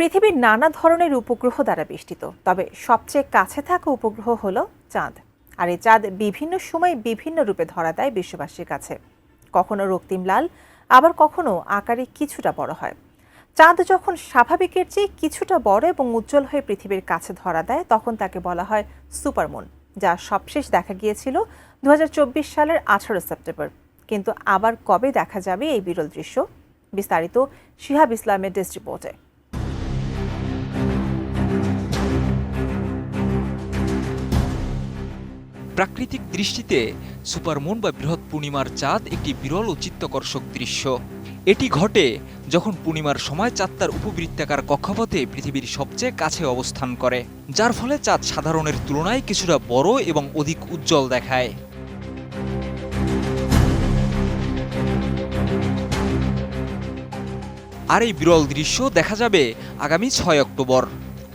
পৃথিবীর নানা ধরনের উপগ্রহ দ্বারা বেষ্টিত, তবে সবচেয়ে কাছে থাকা উপগ্রহ হলো চাঁদ। আর এই চাঁদ বিভিন্ন সময় বিভিন্ন রূপে ধরা দেয় বিশ্ববাসীর কাছে। কখনো রক্তিম লাল, আবার কখনো আকারে কিছুটা বড় হয়। চাঁদ যখন স্বাভাবিকের চেয়ে কিছুটা বড় এবং উজ্জ্বল হয়ে পৃথিবীর কাছে ধরা দেয়, তখন তাকে বলা হয় সুপারমুন, যা সবশেষ দেখা গিয়েছিল 2024 সালের 18 সেপ্টেম্বর। কিন্তু আবার কবে দেখা যাবে এই বিরল দৃশ্য? বিস্তারিত শিহাব ইসলামের ডেস্ক রিপোর্টে। প্রাকৃতিক দৃষ্টিতে সুপারমুন বা বৃহৎ পূর্ণিমার চাঁদ একটি বিরল ও চিত্তাকর্ষক দৃশ্য। এটি ঘটে যখন পূর্ণিমার সময় চাঁদ তার উপবৃত্তাকার কক্ষপথে পৃথিবীর সবচেয়ে কাছে অবস্থান করে, যার ফলে চাঁদ সাধারণের তুলনায় কিছুটা বড় এবং অধিক উজ্জ্বল দেখায়। আর এই বিরল দৃশ্য দেখা যাবে আগামী 6 অক্টোবর।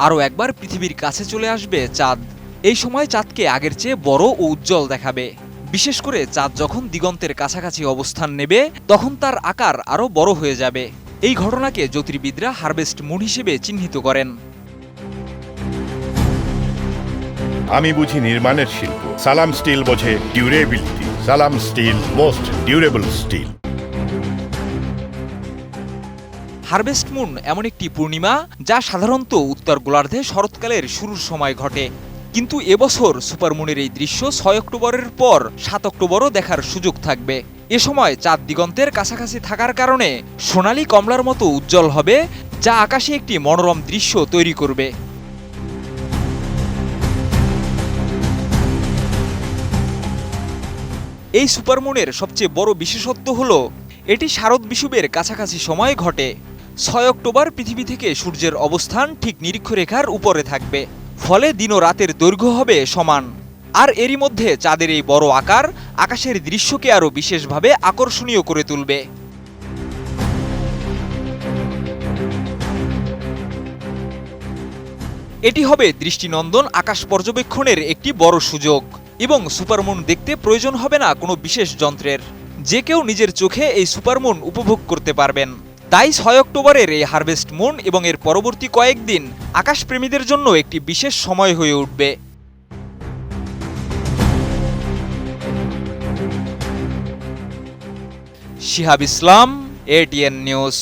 আরও একবার পৃথিবীর কাছে চলে আসবে চাঁদ। এই সময় চাঁদকে আগের চেয়ে বড় ও উজ্জ্বল দেখাবে। বিশেষ করে চাঁদ যখন দিগন্তের কাছাকাছি অবস্থান নেবে, তখন তার আকার আরও বড় হয়ে যাবে। এই ঘটনাকে জ্যোতির্বিদরা হারভেস্ট মুন হিসেবে চিহ্নিত করেন। আমি বুঝি নির্মাণের শিল্প, সালাম স্টিল বোঝে ডিউরেবিলিটি। সালাম steel, most durable steel. Harvest moon এমন একটি পূর্ণিমা যা সাধারণত উত্তর গোলার্ধে শরৎকালের শুরুর সময় ঘটে। কিন্তু এবছর সুপারমুনের এই দৃশ্য 6 অক্টোবরের পর 7 অক্টোবরও দেখার সুযোগ থাকবে। এ সময় চাঁদ দিগন্তের কাছাকাছি থাকার কারণে সোনালী কমলার মতো উজ্জ্বল হবে, যা আকাশে একটি মনোরম দৃশ্য তৈরি করবে। এই সুপারমুনের সবচেয়ে বড় বিশেষত্ব হলো এটি শারদ বিষুবের কাছাকাছি সময় ঘটে। 6 অক্টোবর পৃথিবী থেকে সূর্যের অবস্থান ঠিক নিরীক্ষরেখার উপরে থাকবে, ফলে দিন ও রাতের দৈর্ঘ্য হবে সমান। আর এরই মধ্যে চাঁদের এই বড় আকার আকাশের দৃশ্যকে আরও বিশেষভাবে আকর্ষণীয় করে তুলবে। এটি হবে দৃষ্টিনন্দন আকাশ পর্যবেক্ষণের একটি বড় সুযোগ, এবং সুপারমুন দেখতে প্রয়োজন হবে না কোনো বিশেষ যন্ত্রের। যে কেউ নিজের চোখে এই সুপারমুন উপভোগ করতে পারবেন। তাই 6 অক্টোবরের এই হারভেস্ট মুন এবং এর পরবর্তী কয়েকদিন আকাশপ্রেমীদের জন্য একটি বিশেষ সময় হয়ে উঠবে। শিহাব ইসলাম, ATN নিউজ।